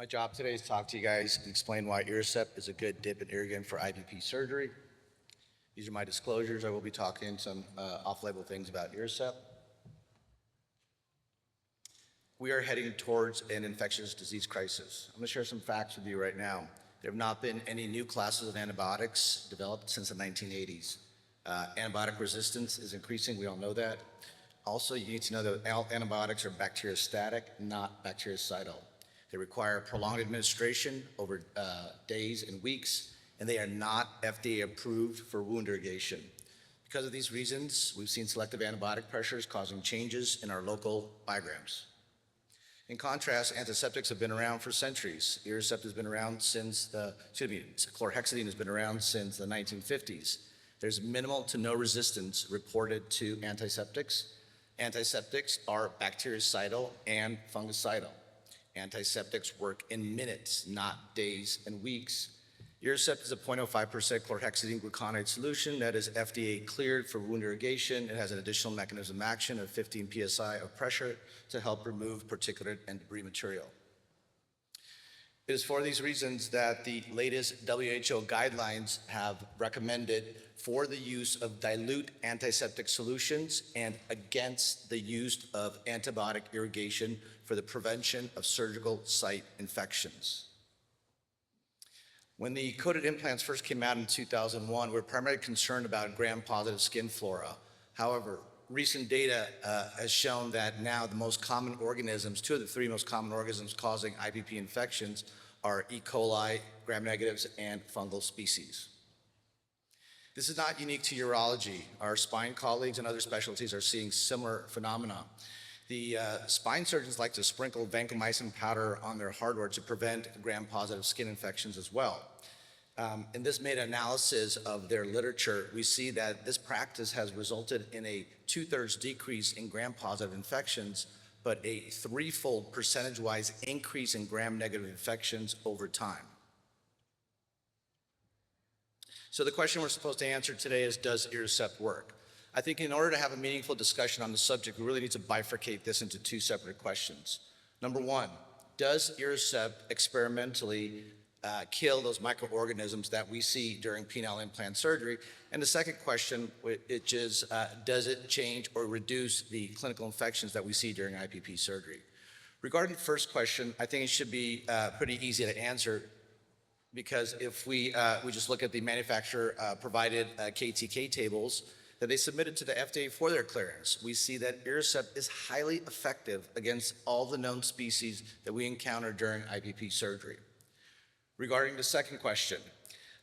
My job today is to talk to you guys and explain why Irrisept is a good dip and irrigant for IPP surgery. These are my disclosures. I will be talking some off-label things about Irrisept. We are heading towards an infectious disease crisis. I'm going to share some facts with you right now. There have not been any new classes of antibiotics developed since the 1980s. Antibiotic resistance is increasing, we all know that. Also, you need to know that antibiotics are bacteriostatic, not bactericidal. They require prolonged administration over days and weeks, and they are not FDA approved for wound irrigation. Because of these reasons, we've seen selective antibiotic pressures causing changes in our local biograms. In contrast, antiseptics have been around for centuries. Irrisept has been around since chlorhexidine has been around since the 1950s. There's minimal to no resistance reported to antiseptics. Antiseptics are bactericidal and fungicidal. Antiseptics work in minutes, not days and weeks. Irrisept is a 0.05% chlorhexidine gluconate solution that is FDA cleared for wound irrigation. It has an additional mechanism of action of 15 psi of pressure to help remove particulate and debris material. It is for these reasons that the latest WHO guidelines have recommended for the use of dilute antiseptic solutions and against the use of antibiotic irrigation for the prevention of surgical site infections. When the coated implants first came out in 2001, we were primarily concerned about gram-positive skin flora. However, recent data has shown that now the most common organisms, two of the three most common organisms causing IPP infections are E. coli, gram-negatives, and fungal species. This is not unique to urology. Our spine colleagues and other specialties are seeing similar phenomena. The spine surgeons like to sprinkle vancomycin powder on their hardware to prevent gram-positive skin infections as well. In this meta-analysis of their literature, we see that this practice has resulted in a 2/3 decrease in gram-positive infections, but a 3-fold percentage-wise increase in gram-negative infections over time. So the question we're supposed to answer today is, does Irrisept work? I think in order to have a meaningful discussion on the subject, we really need to bifurcate this into two separate questions. Number one, does Irrisept experimentally kill those microorganisms that we see during penile implant surgery? And the second question, which is, does it change or reduce the clinical infections that we see during IPP surgery? Regarding the first question, I think it should be pretty easy to answer, because if we just look at the manufacturer provided KTK tables that they submitted to the FDA for their clearance, we see that Irrisept is highly effective against all the known species that we encounter during IPP surgery. Regarding the second question,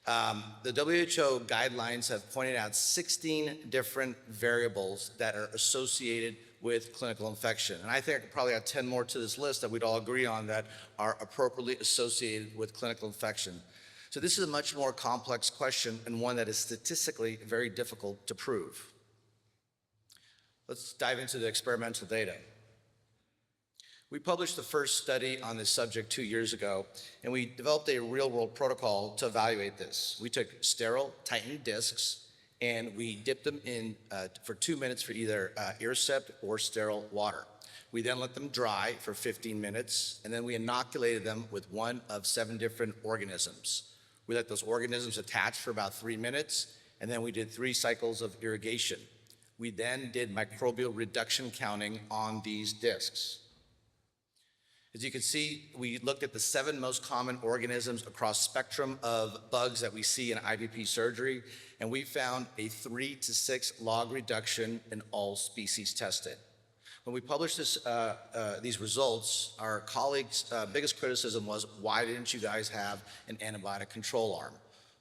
the WHO guidelines have pointed out 16 different variables that are associated with clinical infection. And I think I could probably add 10 more to this list that we'd all agree on that are appropriately associated with clinical infection. So this is a much more complex question and one that is statistically very difficult to prove. Let's dive into the experimental data. We published the first study on this subject 2 years ago, and we developed a real-world protocol to evaluate this. We took sterile, tightened discs, and we dipped them in for 2 minutes for either Irrisept or sterile water. We then let them dry for 15 minutes, and then we inoculated them with one of 7 different organisms. We let those organisms attach for about 3 minutes, and then we did 3 cycles of irrigation. We then did microbial reduction counting on these discs. As you can see, we looked at the 7 most common organisms across spectrum of bugs that we see in IPP surgery, and we found a 3 to 6 log reduction in all species tested. When we published these results, our colleagues' biggest criticism was, why didn't you guys have an antibiotic control arm?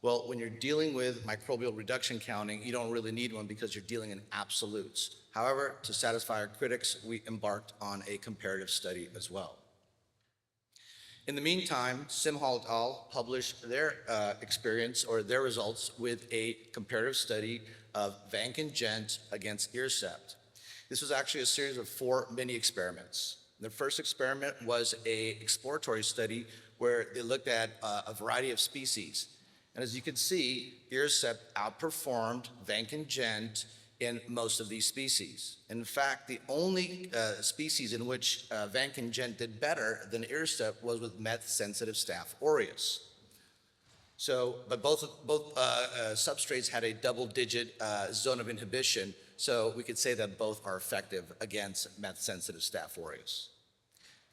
Well, when you're dealing with microbial reduction counting, you don't really need one because you're dealing in absolutes. However, to satisfy our critics, we embarked on a comparative study as well. In the meantime, Simhall et al. Published their experience or their results with a comparative study of Vanc and Gent against Irrisept. This was actually a series of 4 mini experiments. The first experiment was an exploratory study where they looked at a variety of species. And as you can see, Irrisept outperformed Vanc and Gent in most of these species. In fact, the only species in which Vancomycin Gent did better than Irrisept was with meth-sensitive Staph aureus. So, but both substrates had a double-digit zone of inhibition, so we could say that both are effective against meth-sensitive Staph aureus.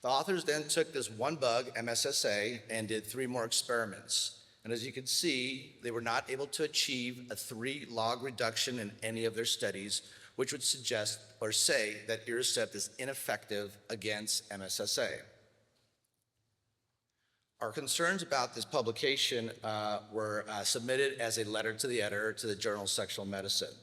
The authors then took this one bug, MSSA, and did 3 more experiments. And as you can see, they were not able to achieve a 3-log reduction in any of their studies, which would suggest or say that Irrisept is ineffective against MSSA. Our concerns about this publication were submitted as a letter to the editor to the Journal of Sexual Medicine.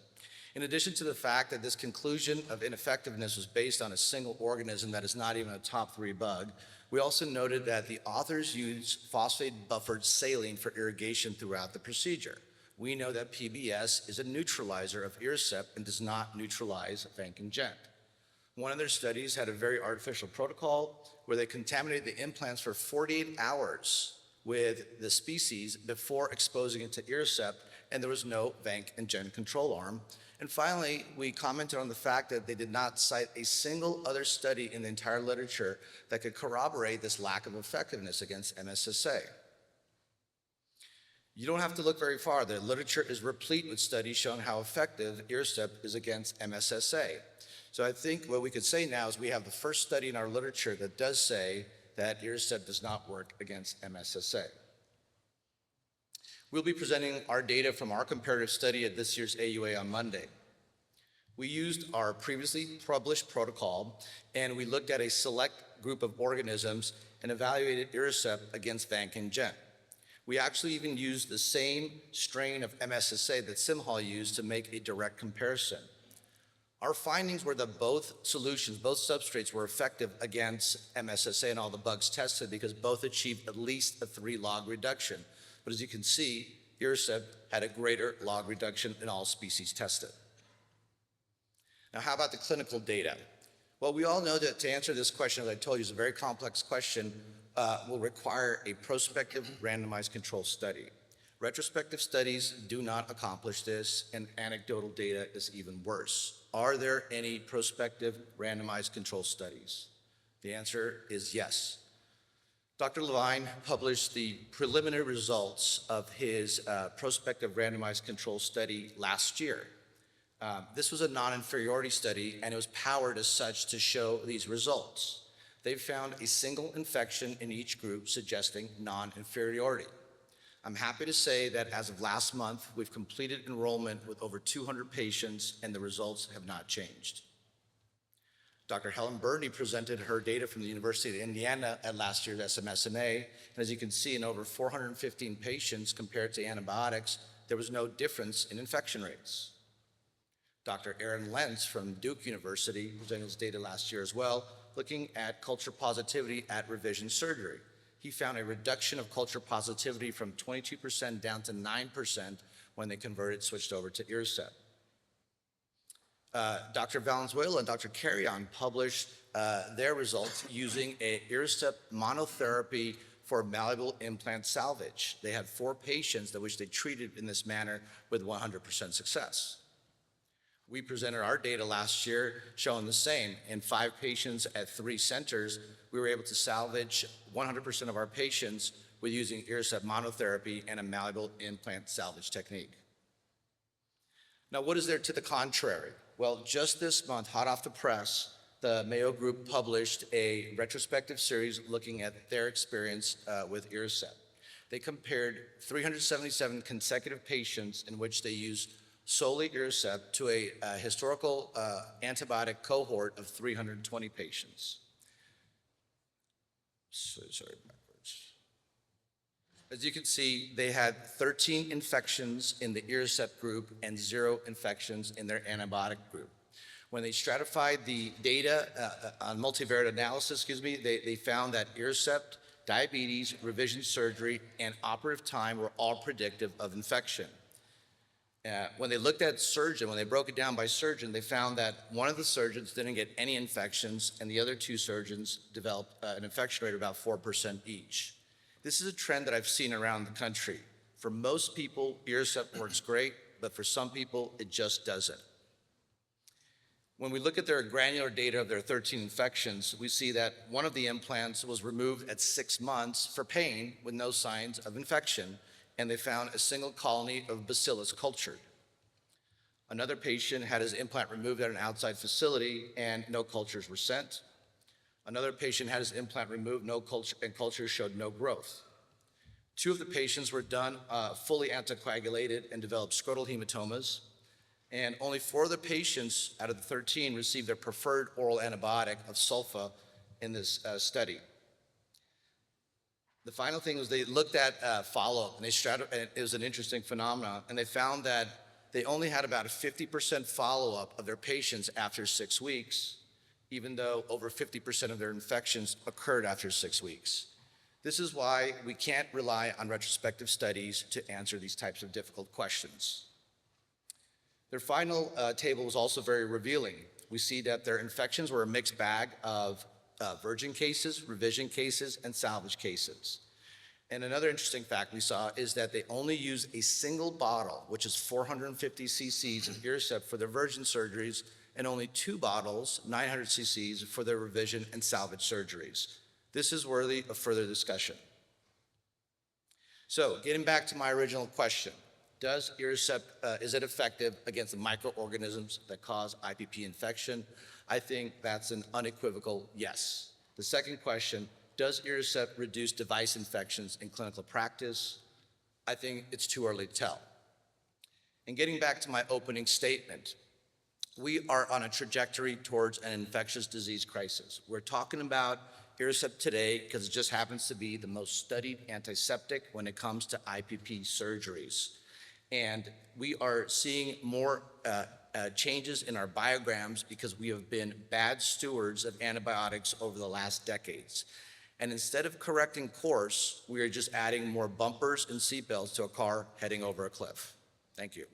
In addition to the fact that this conclusion of ineffectiveness was based on a single organism that is not even a top 3 bug, we also noted that the authors used phosphate-buffered saline for irrigation throughout the procedure. We know that PBS is a neutralizer of Irrisept and does not neutralize Vancomycin Gent. One of their studies had a very artificial protocol where they contaminated the implants for 48 hours with the species before exposing it to Irrisept, and there was no Vancomycin Gent control arm. And finally, we commented on the fact that they did not cite a single other study in the entire literature that could corroborate this lack of effectiveness against MSSA. You don't have to look very far. The literature is replete with studies showing how effective Irrisept is against MSSA. So I think what we could say now is we have the first study in our literature that does say that Irrisept does not work against MSSA. We'll be presenting our data from our comparative study at this year's AUA on Monday. We used our previously published protocol, and we looked at a select group of organisms and evaluated Irrisept against Vancomycin Gent. We actually even used the same strain of MSSA that Simhall used to make a direct comparison. Our findings were that both solutions, both substrates, were effective against MSSA and all the bugs tested because both achieved at least a 3-log reduction. But as you can see, Irrisept had a greater log reduction in all species tested. Now, how about the clinical data? Well, we all know that to answer this question, as I told you, is a very complex question, will require a prospective randomized control study. Retrospective studies do not accomplish this, and anecdotal data is even worse. Are there any prospective randomized control studies? The answer is yes. Dr. Levine published the preliminary results of his prospective randomized control study last year. This was a non-inferiority study, and it was powered as such to show these results. They found a single infection in each group, suggesting non-inferiority. I'm happy to say that as of last month, we've completed enrollment with over 200 patients, and the results have not changed. Dr. Helen Burney presented her data from the University of Indiana at last year's SMSNA, and as you can see, in over 415 patients compared to antibiotics, there was no difference in infection rates. Dr. Aaron Lentz from Duke University presented his data last year as well, looking at culture positivity at revision surgery. He found a reduction of culture positivity from 22% down to 9% when they switched over to Irrisept. Dr. Valenzuela and Dr. Carrion published their results using a Irrisept monotherapy for malleable implant salvage. They had 4 patients that which they treated in this manner with 100% success. We presented our data last year showing the same. In 5 patients at 3 centers, we were able to salvage 100% of our patients with using Irrisept monotherapy and a malleable implant salvage technique. Now, what is there to the contrary? Well, just this month, hot off the press, the Mayo Group published a retrospective series looking at their experience with Irrisept. They compared 377 consecutive patients in which they used solely Irrisept to a historical antibiotic cohort of 320 patients. Sorry, backwards. As you can see, they had 13 infections in the Irrisept group and 0 infections in their antibiotic group. When they stratified the data on multivariate analysis, they found that Irrisept, diabetes, revision surgery, and operative time were all predictive of infection. When they looked at surgeon, when they broke it down by surgeon, they found that one of the surgeons didn't get any infections and the other 2 surgeons developed an infection rate of about 4% each. This is a trend that I've seen around the country. For most people, Irrisept works great, but for some people, it just doesn't. When we look at their granular data of their 13 infections, we see that one of the implants was removed at 6 months for pain with no signs of infection, and they found a single colony of bacillus cultured. Another patient had his implant removed at an outside facility and no cultures were sent. Another patient had his implant removed, no culture, and cultures showed no growth. 2 of the patients were done fully anticoagulated and developed scrotal hematomas, and only 4 of the patients out of the 13 received their preferred oral antibiotic of sulfa in this study. The final thing was they looked at follow-up, and it was an interesting phenomenon, and they found that they only had about a 50% follow-up of their patients after 6 weeks, even though over 50% of their infections occurred after 6 weeks. This is why we can't rely on retrospective studies to answer these types of difficult questions. Their final table was also very revealing. We see that their infections were a mixed bag of virgin cases, revision cases, and salvage cases. And another interesting fact we saw is that they only use a single bottle, which is 450 cc's of Irrisept for their virgin surgeries, and only 2 bottles, 900 cc's, for their revision and salvage surgeries. This is worthy of further discussion. So, getting back to my original question, does Irrisept, is it effective against the microorganisms that cause IPP infection? I think that's an unequivocal yes. The second question, does Irrisept reduce device infections in clinical practice? I think it's too early to tell. And getting back to my opening statement, we are on a trajectory towards an infectious disease crisis. We're talking about Irrisept today because it just happens to be the most studied antiseptic when it comes to IPP surgeries. And we are seeing more changes in our biograms because we have been bad stewards of antibiotics over the last decades. And instead of correcting course, we are just adding more bumpers and seatbelts to a car heading over a cliff. Thank you.